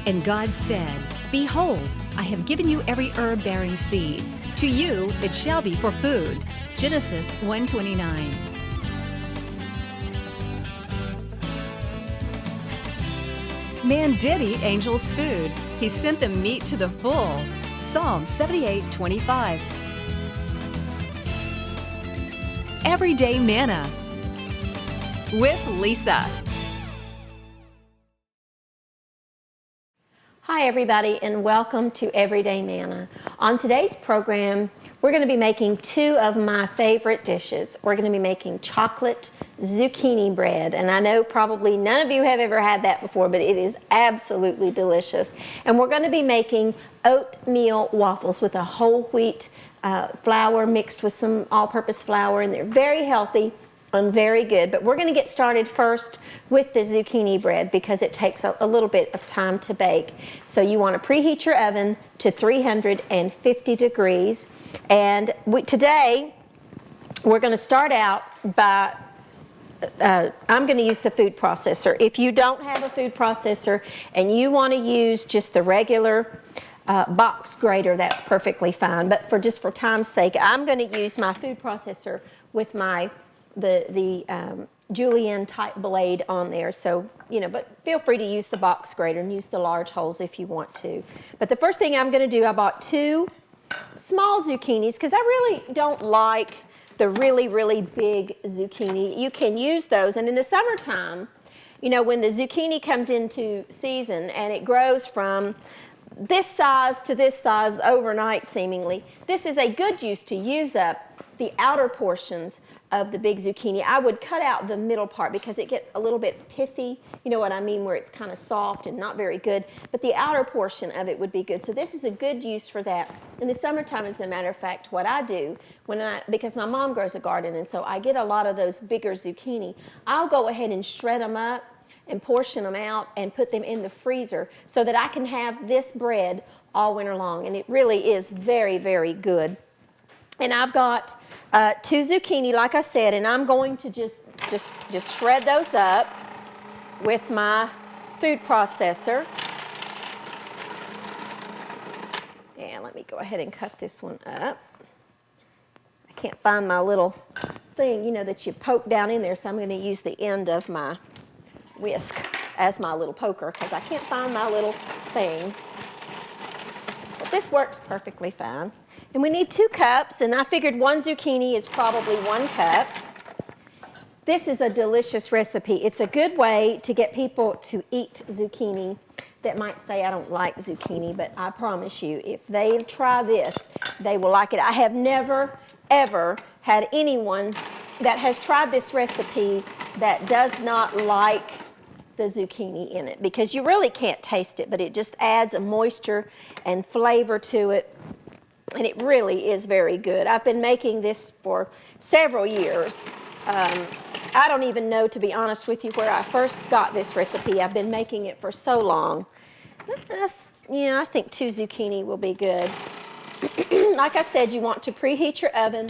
And God said, Behold, I have given you every herb-bearing seed. To you it shall be for food. Genesis 1:29. Man did eat angels' food. He sent them meat to the full. Psalm 78:25. Everyday Manna with Lisa. Hi everybody, and welcome to Everyday Manna. On today's program, we're going to be making two of my favorite dishes. We're going to be making chocolate zucchini bread, and I know probably none of you have ever had that before, but it is absolutely delicious. And we're going to be making oatmeal waffles with a whole wheat flour mixed with some all-purpose flour, and they're very healthy and very good. But we're going to get started first with the zucchini bread because it takes a little bit of time to bake. So you want to preheat your oven to 350 degrees. And today we're going to start out by, I'm going to use the food processor. If you don't have a food processor and you want to use just the regular box grater, that's perfectly fine. But for time's sake, I'm going to use my food processor with the julienne type blade on there. So, but feel free to use the box grater and use the large holes if you want to. But the first thing I'm going to do, I bought two small zucchinis because I really don't like the really, really big zucchini. You can use those, and in the summertime, when the zucchini comes into season and it grows from this size to this size overnight seemingly, this is a good use to use up the outer portions of the big zucchini. I would cut out the middle part because it gets a little bit pithy, you know what I mean, where it's kind of soft and not very good, but the outer portion of it would be good. So this is a good use for that. In the summertime, as a matter of fact, what I do, because my mom grows a garden and so I get a lot of those bigger zucchini, I'll go ahead and shred them up and portion them out and put them in the freezer so that I can have this bread all winter long, and it really is very, very good. And I've got two zucchini, like I said, and I'm going to just shred those up with my food processor. And let me go ahead and cut this one up. I can't find my little thing, that you poke down in there, so I'm going to use the end of my whisk as my little poker because I can't find my little thing. But this works perfectly fine. And we need 2 cups, and I figured 1 zucchini is probably 1 cup. This is a delicious recipe. It's a good way to get people to eat zucchini that might say, I don't like zucchini, but I promise you, if they try this, they will like it. I have never, ever had anyone that has tried this recipe that does not like the zucchini in it, because you really can't taste it, but it just adds a moisture and flavor to it. And it really is very good. I've been making this for several years. I don't even know, to be honest with you, where I first got this recipe. I've been making it for so long. I think 2 zucchini will be good. Like I said, you want to preheat your oven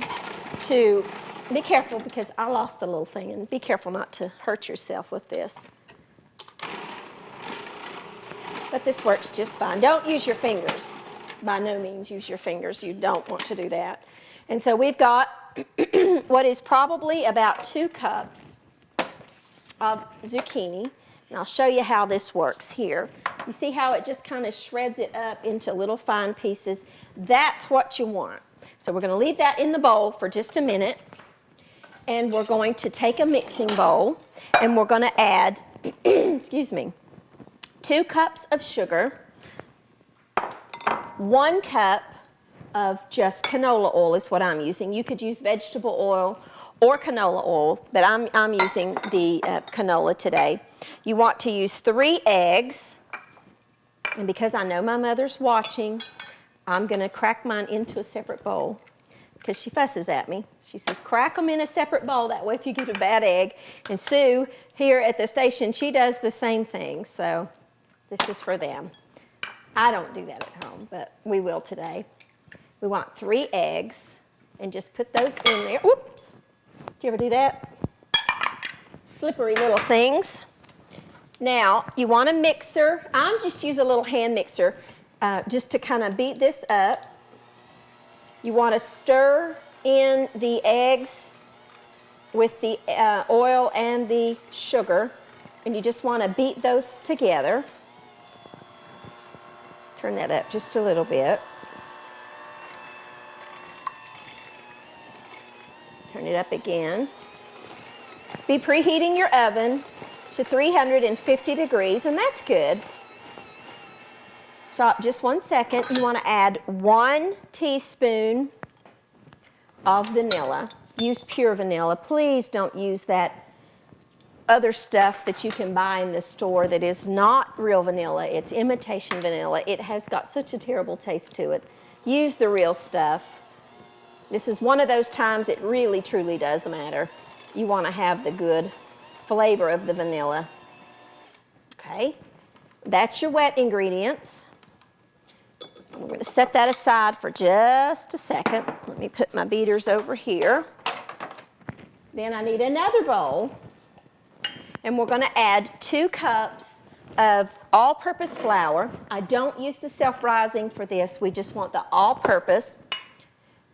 to, be careful because I lost the little thing, and be careful not to hurt yourself with this. But this works just fine. Don't use your fingers. By no means use your fingers. You don't want to do that. And so we've got what is probably about 2 cups of zucchini. And I'll show you how this works here. You see how it just kind of shreds it up into little fine pieces? That's what you want. So we're going to leave that in the bowl for just a minute. And we're going to take a mixing bowl and we're going to add, excuse me, 2 cups of sugar, 1 cup of just canola oil is what I'm using. You could use vegetable oil or canola oil, but I'm using the canola today. You want to use 3 eggs, and because I know my mother's watching, I'm going to crack mine into a separate bowl because she fusses at me. She says, crack them in a separate bowl, that way if you get a bad egg. And Sue, here at the station, she does the same thing, so this is for them. I don't do that at home, but we will today. We want 3 eggs, and just put those in there. Whoops! Do you ever do that? Slippery little things. Now, you want a mixer. I'm just use a little hand mixer just to kind of beat this up. You want to stir in the eggs with the oil and the sugar, and you just want to beat those together. Turn that up just a little bit. Turn it up again. Be preheating your oven to 350 degrees, and that's good. Stop just 1 second. You want to add 1 teaspoon of vanilla. Use pure vanilla. Please don't use that other stuff that you can buy in the store that is not real vanilla. It's imitation vanilla. It has got such a terrible taste to it. Use the real stuff. This is one of those times it really truly does matter. You want to have the good flavor of the vanilla. Okay, that's your wet ingredients. We're going to set that aside for just a second. Let me put my beaters over here. Then I need another bowl, and we're going to add 2 cups of all-purpose flour. I don't use the self-rising for this. We just want the all-purpose.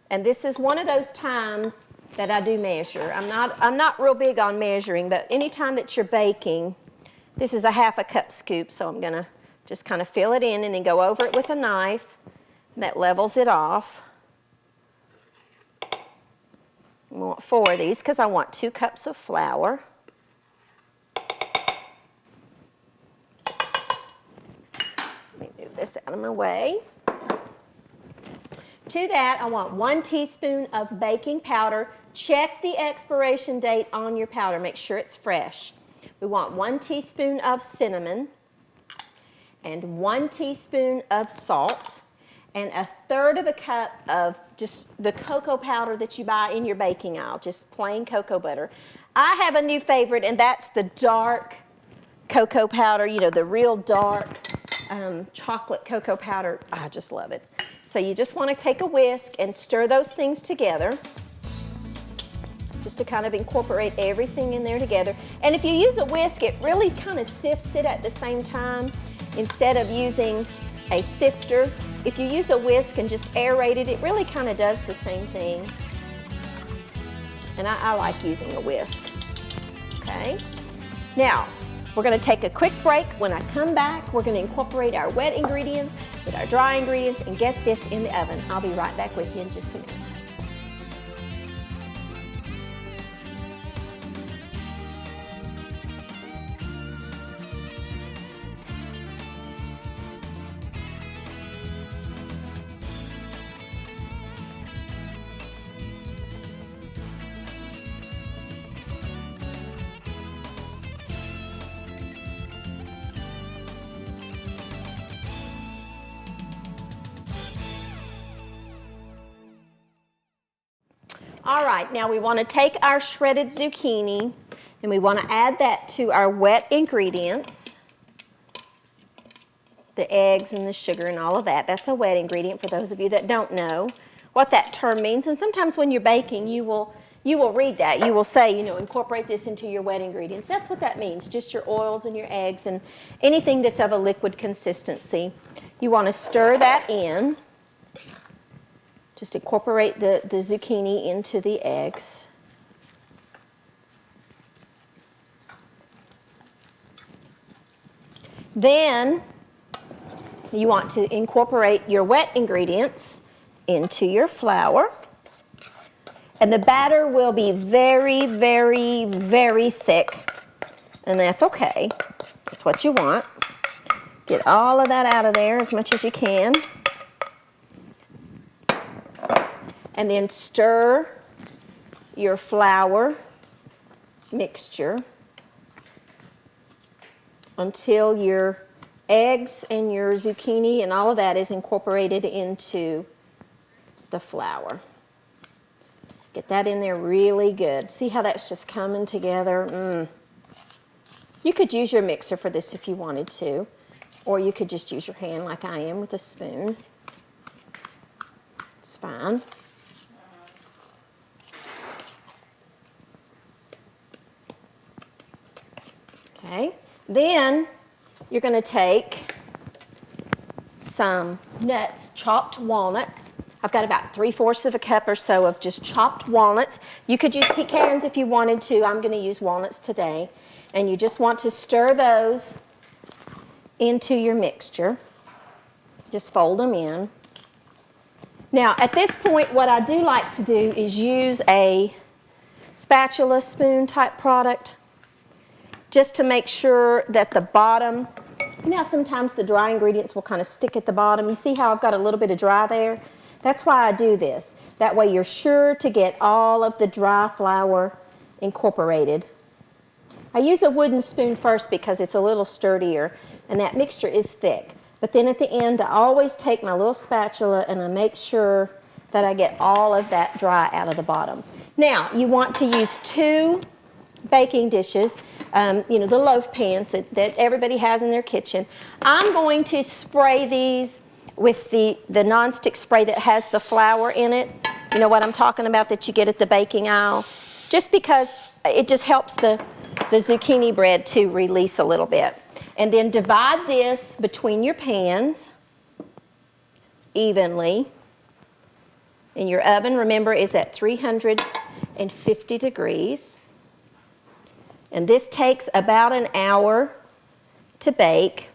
And this is one of those times that I do measure. I'm not real big on measuring, but anytime that you're baking, this is a 1/2 cup scoop, so I'm going to just kind of fill it in and then go over it with a knife. That levels it off. We want 4 of these because I want 2 cups of flour. Let me move this out of my way. To that, I want 1 teaspoon of baking powder. Check the expiration date on your powder. Make sure it's fresh. We want 1 teaspoon of cinnamon and 1 teaspoon of salt and 1/3 cup of just the cocoa powder that you buy in your baking aisle, just plain cocoa butter. I have a new favorite, and that's the dark cocoa powder, you know, the real dark chocolate cocoa powder. I just love it. So you just want to take a whisk and stir those things together, just to kind of incorporate everything in there together. And if you use a whisk, it really kind of sifts it at the same time instead of using a sifter. If you use a whisk and just aerate it, it really kind of does the same thing. And I like using a whisk. Okay. Now, we're going to take a quick break. When I come back, we're going to incorporate our wet ingredients with our dry ingredients and get this in the oven. I'll be right back with you in just a minute. All right, now we want to take our shredded zucchini and we want to add that to our wet ingredients. The eggs and the sugar and all of that. That's a wet ingredient for those of you that don't know what that term means. And sometimes when you're baking, you will read that. You will say, you know, incorporate this into your wet ingredients. That's what that means, just your oils and your eggs and anything that's of a liquid consistency. You want to stir that in. Just incorporate the zucchini into the eggs. Then you want to incorporate your wet ingredients into your flour. And the batter will be very, very, very thick. And that's okay. That's what you want. Get all of that out of there as much as you can. And then stir your flour mixture until your eggs and your zucchini and all of that is incorporated into the flour. Get that in there really good. See how that's just coming together? You could use your mixer for this if you wanted to, or you could just use your hand like I am with a spoon. It's fine. Okay, Then you're going to take some nuts, chopped walnuts. I've got about 3/4 of a cup or so of just chopped walnuts. You could use pecans if you wanted to. I'm going to use walnuts today. And you just want to stir those into your mixture. Just fold them in. Now, at this point, what I do like to do is use a spatula spoon type product just to make sure that the bottom, now sometimes the dry ingredients will kind of stick at the bottom. You see how I've got a little bit of dry there? That's why I do this. That way you're sure to get all of the dry flour incorporated. I use a wooden spoon first because it's a little sturdier and that mixture is thick. But then at the end, I always take my little spatula and I make sure that I get all of that dry out of the bottom. Now, you want to use 2 baking dishes, you know, the loaf pans that everybody has in their kitchen. I'm going to spray these with the nonstick spray that has the flour in it. You know what I'm talking about that you get at the baking aisle? Just because it just helps the zucchini bread to release a little bit. And then divide this between your pans evenly. And your oven, remember, is at 350 degrees. And this takes about an hour to bake,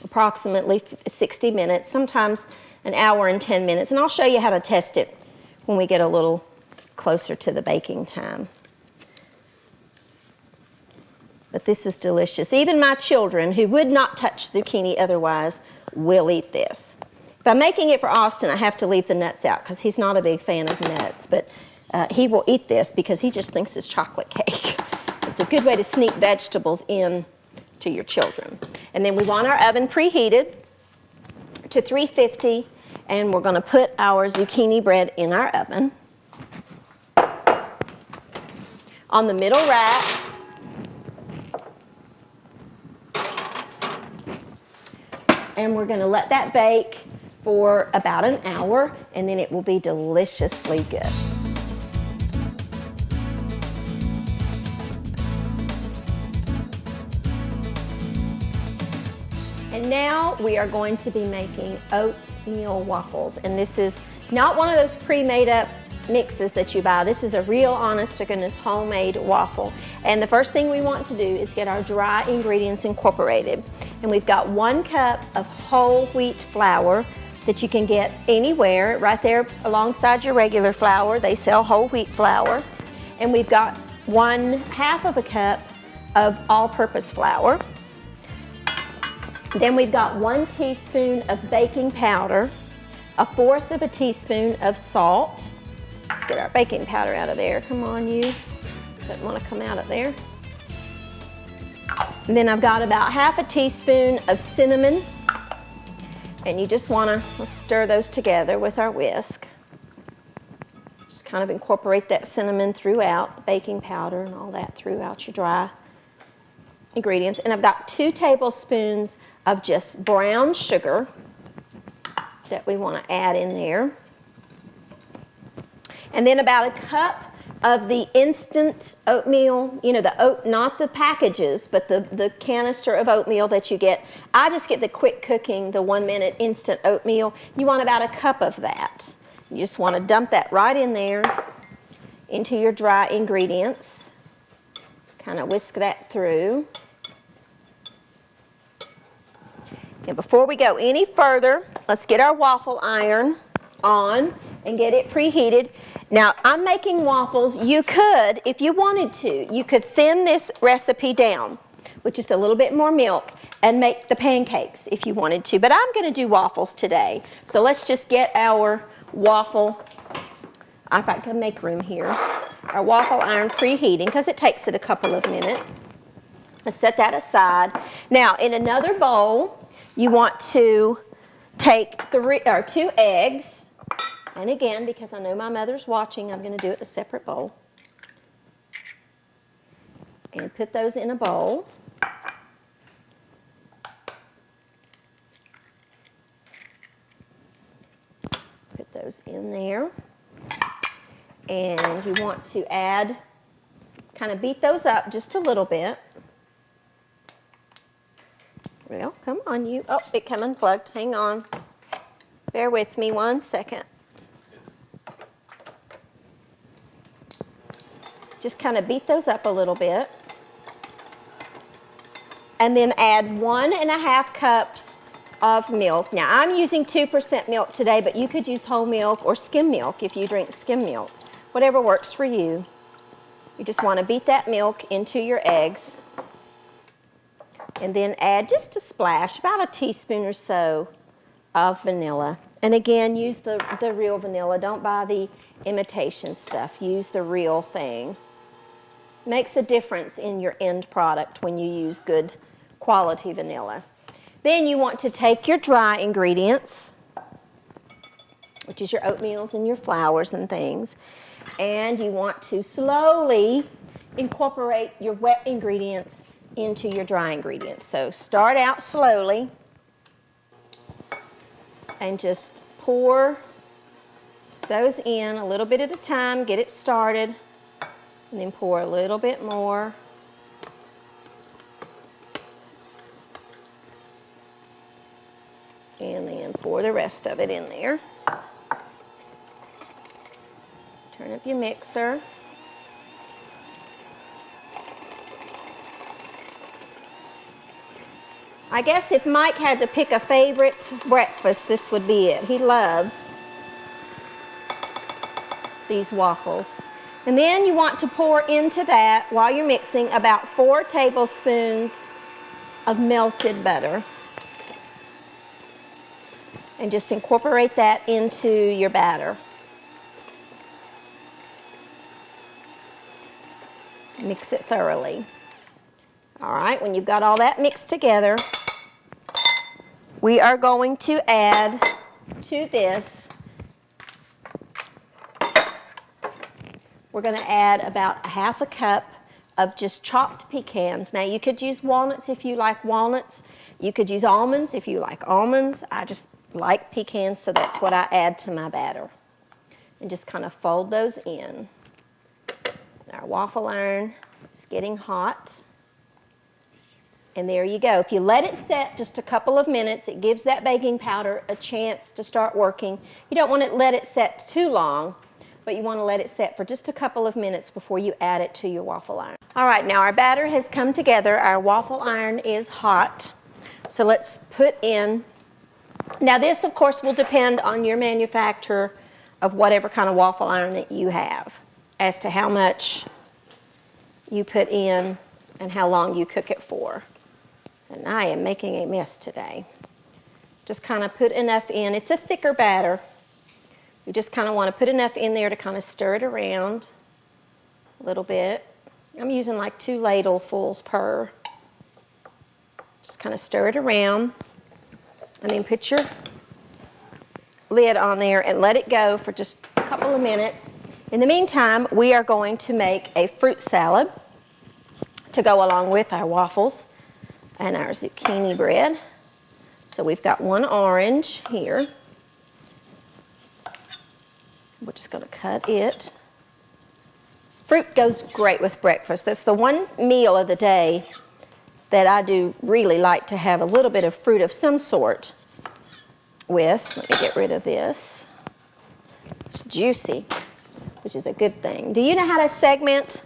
approximately 60 minutes, sometimes an hour and 10 minutes. And I'll show you how to test it when we get a little closer to the baking time. But this is delicious. Even my children, who would not touch zucchini otherwise, will eat this. If I'm making it for Austin, I have to leave the nuts out because he's not a big fan of nuts. But he will eat this because he just thinks it's chocolate cake. So it's a good way to sneak vegetables in to your children. And then we want our oven preheated to 350, and we're going to put our zucchini bread in our oven. On the middle rack, and we're going to let that bake for about an hour, and then it will be deliciously good. And now we are going to be making oatmeal waffles, and this is not one of those pre-made up mixes that you buy. This is a real honest to goodness homemade waffle. And the first thing we want to do is get our dry ingredients incorporated. And we've got 1 cup of whole wheat flour that you can get anywhere, right there alongside your regular flour. They sell whole wheat flour. And we've got 1/2 of a cup of all-purpose flour. Then we've got 1 teaspoon of baking powder, 1/4 of a teaspoon of salt. Let's get our baking powder out of there. Come on, you. Doesn't want to come out of there. And then I've got about 1/2 teaspoon of cinnamon. And you just want to stir those together with our whisk. Just kind of incorporate that cinnamon throughout, the baking powder and all that throughout your dry ingredients. And I've got 2 tablespoons of just brown sugar that we want to add in there. And then about 1 cup of the instant oatmeal, you know, not the packages, but the canister of oatmeal that you get. I just get the quick cooking, the 1-minute instant oatmeal. You want about 1 cup of that. You just want to dump that right in there into your dry ingredients. Kind of whisk that through. And before we go any further, let's get our waffle iron on and get it preheated. Now, I'm making waffles. You could, if you wanted to, you could thin this recipe down with just a little bit more milk and make the pancakes if you wanted to. But I'm going to do waffles today. So let's just get our waffle, if I can make room here, our waffle iron preheating because it takes it a couple of minutes. Let's set that aside. Now, in another bowl, you want to take 2 eggs. And again, because I know my mother's watching, I'm going to do it in a separate bowl. And put those in a bowl. Put those in there. And you want to add, kind of beat those up just a little bit. Well, come on, you. Oh, it came unplugged. Hang on. Bear with me 1 second. Just kind of beat those up a little bit. And then add 1.5 cups of milk. Now, I'm using 2% milk today, but you could use whole milk or skim milk if you drink skim milk. Whatever works for you. You just want to beat that milk into your eggs. And then add just a splash, about a teaspoon or so of vanilla. And again, use the real vanilla. Don't buy the imitation stuff. Use the real thing. Makes a difference in your end product when you use good quality vanilla. Then you want to take your dry ingredients, which is your oatmeals and your flours and things, and you want to slowly incorporate your wet ingredients into your dry ingredients. So start out slowly and just pour those in a little bit at a time, get it started, and then pour a little bit more. And then pour the rest of it in there. Turn up your mixer. I guess if Mike had to pick a favorite breakfast, this would be it. He loves these waffles. And then you want to pour into that, while you're mixing, about 4 tablespoons of melted butter. And just incorporate that into your batter. Mix it thoroughly. All right, when you've got all that mixed together, we are going to add to this, we're going to add about 1/2 cup of just chopped pecans. Now, you could use walnuts if you like walnuts. You could use almonds if you like almonds. I just like pecans, so that's what I add to my batter. And just kind of fold those in. And our waffle iron is getting hot. And there you go. If you let it set just a couple of minutes, it gives that baking powder a chance to start working. You don't want to let it set too long, but you want to let it set for just a couple of minutes before you add it to your waffle iron. All right, now our batter has come together. Our waffle iron is hot. So let's put in, now this of course will depend on your manufacturer of whatever kind of waffle iron that you have as to how much you put in and how long you cook it for. And I am making a mess today. Just kind of put enough in. It's a thicker batter. You just kind of want to put enough in there to kind of stir it around a little bit. I'm using like 2 ladlefuls per. Just kind of stir it around. And then put your lid on there and let it go for just a couple of minutes. In the meantime, we are going to make a fruit salad to go along with our waffles and our zucchini bread. So we've got 1 orange here. We're just going to cut it. Fruit goes great with breakfast. That's the one meal of the day that I do really like to have a little bit of fruit of some sort with. Let me get rid of this. It's juicy, which is a good thing. Do you know how to segment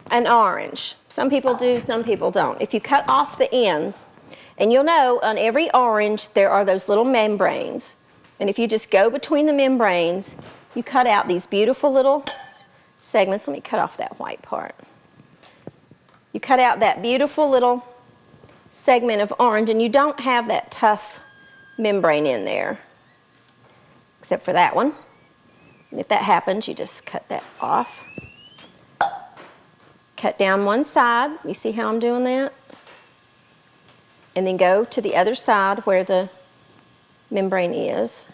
an orange? Some people do, some people don't. If you cut off the ends, and you'll know on every orange there are those little membranes. And if you just go between the membranes, you cut out these beautiful little segments. Let me cut off that white part. You cut out that beautiful little segment of orange, and you don't have that tough membrane in there, except for that one. And if that happens, you just cut that off. Cut down one side. You see how I'm doing that? And then go to the other side where the membrane is.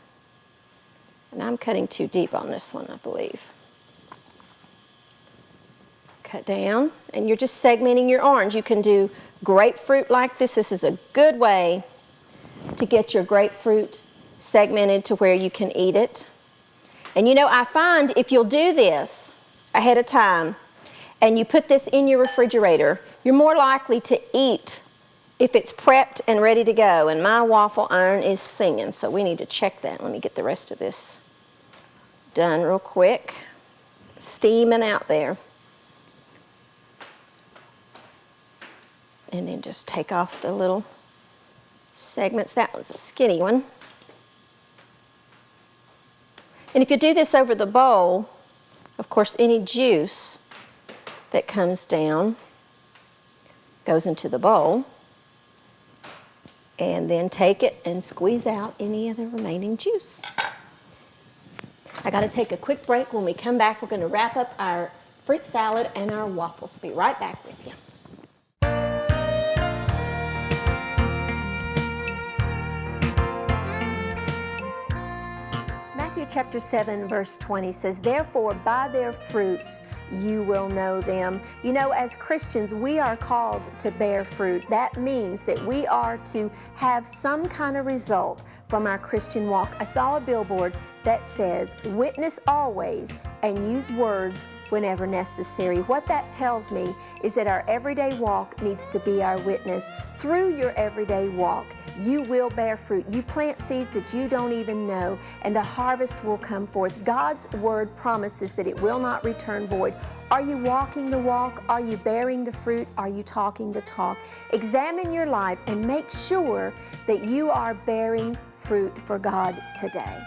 And I'm cutting too deep on this one, I believe. Cut down, and you're just segmenting your orange. You can do grapefruit like this. This is a good way to get your grapefruit segmented to where you can eat it. And you know, I find if you'll do this ahead of time and you put this in your refrigerator, you're more likely to eat if it's prepped and ready to go, and my waffle iron is singing, so we need to check that. Let me get the rest of this done real quick. Steaming out there. And then just take off the little segments. That one's a skinny one. And if you do this over the bowl, of course, any juice that comes down goes into the bowl. And then take it and squeeze out any of the remaining juice. I got to take a quick break. When we come back, we're going to wrap up our fruit salad and our waffles. Be right back with you. Matthew chapter 7 verse 20 says, "Therefore by their fruits you will know them." You know, as Christians, we are called to bear fruit. That means that we are to have some kind of result from our Christian walk. I saw a billboard that says, "Witness always and use words whenever necessary." What that tells me is that our everyday walk needs to be our witness. Through your everyday walk, you will bear fruit. You plant seeds that you don't even know, and the harvest will come forth. God's word promises that it will not return void. Are you walking the walk? Are you bearing the fruit? Are you talking the talk? Examine your life and make sure that you are bearing fruit for God today.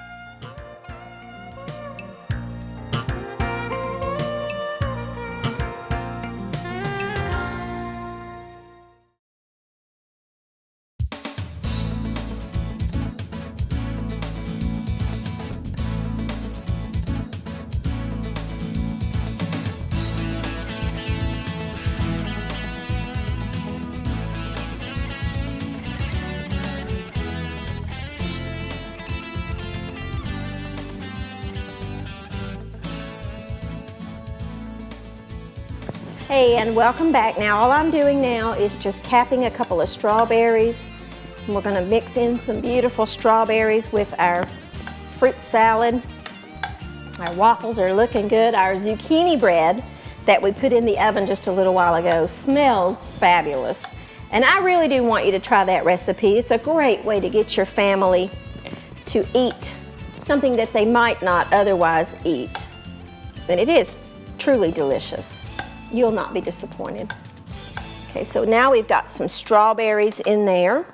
Hey, and welcome back. Now, all I'm doing now is just capping a couple of strawberries. And we're going to mix in some beautiful strawberries with our fruit salad. Our waffles are looking good. Our zucchini bread that we put in the oven just a little while ago smells fabulous. And I really do want you to try that recipe. It's a great way to get your family to eat something that they might not otherwise eat. And it is truly delicious. You'll not be disappointed. Okay, so now we've got some strawberries in there.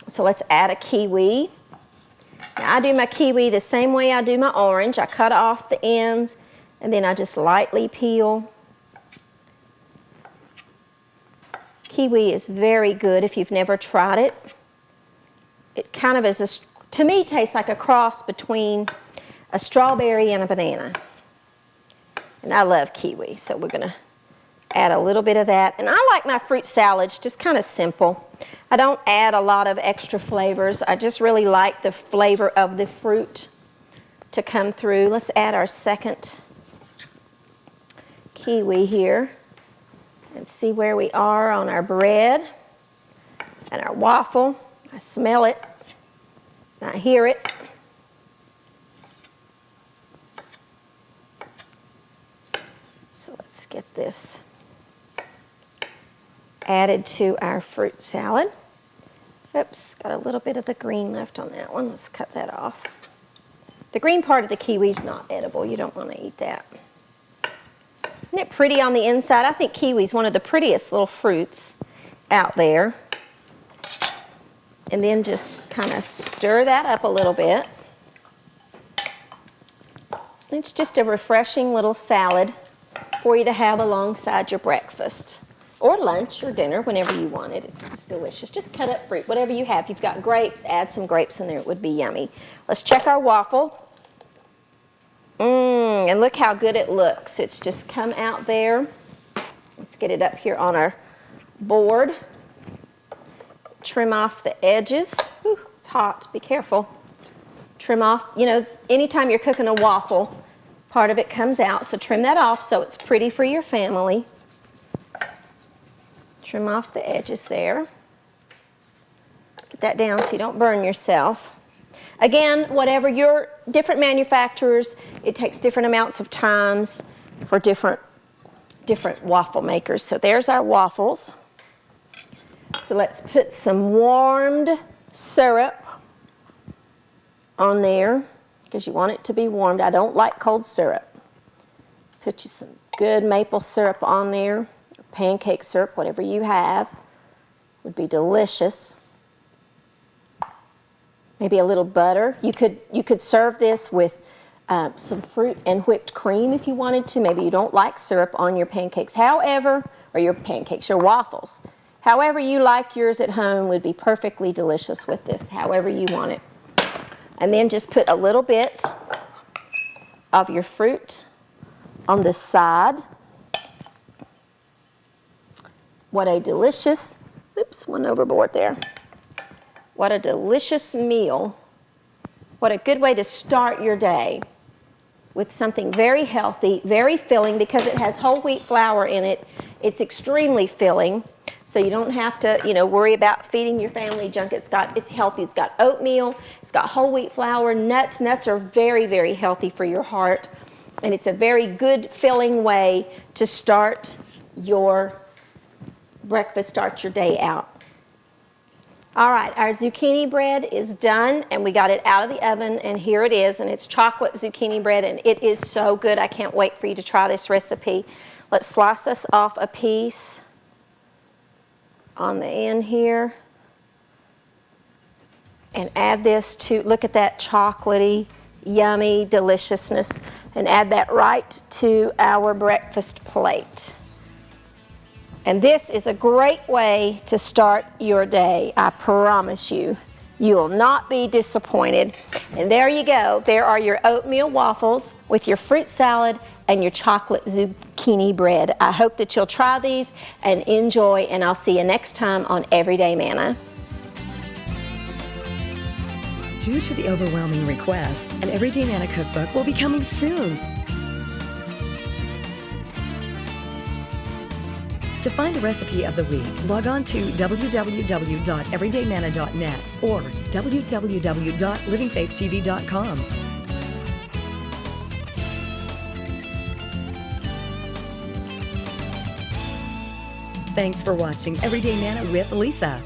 So let's add a kiwi. Now I do my kiwi the same way I do my orange. I cut off the ends and then I just lightly peel. Kiwi is very good if you've never tried it. It kind of is, to me, tastes like a cross between a strawberry and a banana. And I love kiwi, so we're gonna add a little bit of that. And I like my fruit salads just kind of simple. I don't add a lot of extra flavors. I just really like the flavor of the fruit to come through. Let's add our second kiwi here and see where we are on our bread and our waffle. I smell it, and I hear it. So let's get this added to our fruit salad. Oops, got a little bit of the green left on that one. Let's cut that off. The green part of the kiwi is not edible. You don't want to eat that. Isn't it pretty on the inside? I think kiwi is one of the prettiest little fruits out there. And then just kind of stir that up a little bit. It's just a refreshing little salad for you to have alongside your breakfast or lunch or dinner, whenever you want it. It's just delicious. Just cut up fruit, whatever you have. If you've got grapes, add some grapes in there. It would be yummy. Let's check our waffle. And look how good it looks. It's just come out there. Let's get it up here on our board. Trim off the edges. Ooh, it's hot. Be careful. Trim off, you know, anytime you're cooking a waffle, part of it comes out, so trim that off so it's pretty for your family. Trim off the edges there. Get that down so you don't burn yourself. Again, whatever your different manufacturers, it takes different amounts of times for different waffle makers. So there's our waffles. So let's put some warmed syrup on there because you want it to be warmed. I don't like cold syrup. Put you some good maple syrup on there, or pancake syrup, whatever you have, would be delicious. Maybe a little butter. You could serve this with some fruit and whipped cream if you wanted to. Maybe you don't like syrup on your pancakes. However, or your pancakes, your waffles. However you like yours at home would be perfectly delicious with this, however you want it. And then just put a little bit of your fruit on the side. What a delicious, oops, one overboard there. What a delicious meal. What a good way to start your day with something very healthy, very filling because it has whole wheat flour in it. It's extremely filling, so you don't have to, worry about feeding your family junk. It's healthy. It's got oatmeal. It's got whole wheat flour, nuts. Nuts are very, very healthy for your heart, and it's a very good filling way to start your breakfast, start your day out. All right, our zucchini bread is done, and we got it out of the oven, and here it is, and it's chocolate zucchini bread, and it is so good. I can't wait for you to try this recipe. Let's slice us off a piece on the end here and add this to, look at that chocolatey, yummy deliciousness, and add that right to our breakfast plate. And this is a great way to start your day. I promise you, you will not be disappointed. And there you go. There are your oatmeal waffles with your fruit salad and your chocolate zucchini bread. I hope that you'll try these and enjoy, and I'll see you next time on Everyday Manna. Due to the overwhelming requests, an Everyday Manna cookbook will be coming soon. To find the recipe of the week, log on to www.everydaymanna.net or www.livingfaithtv.com. Thanks for watching Everyday Manna with Lisa.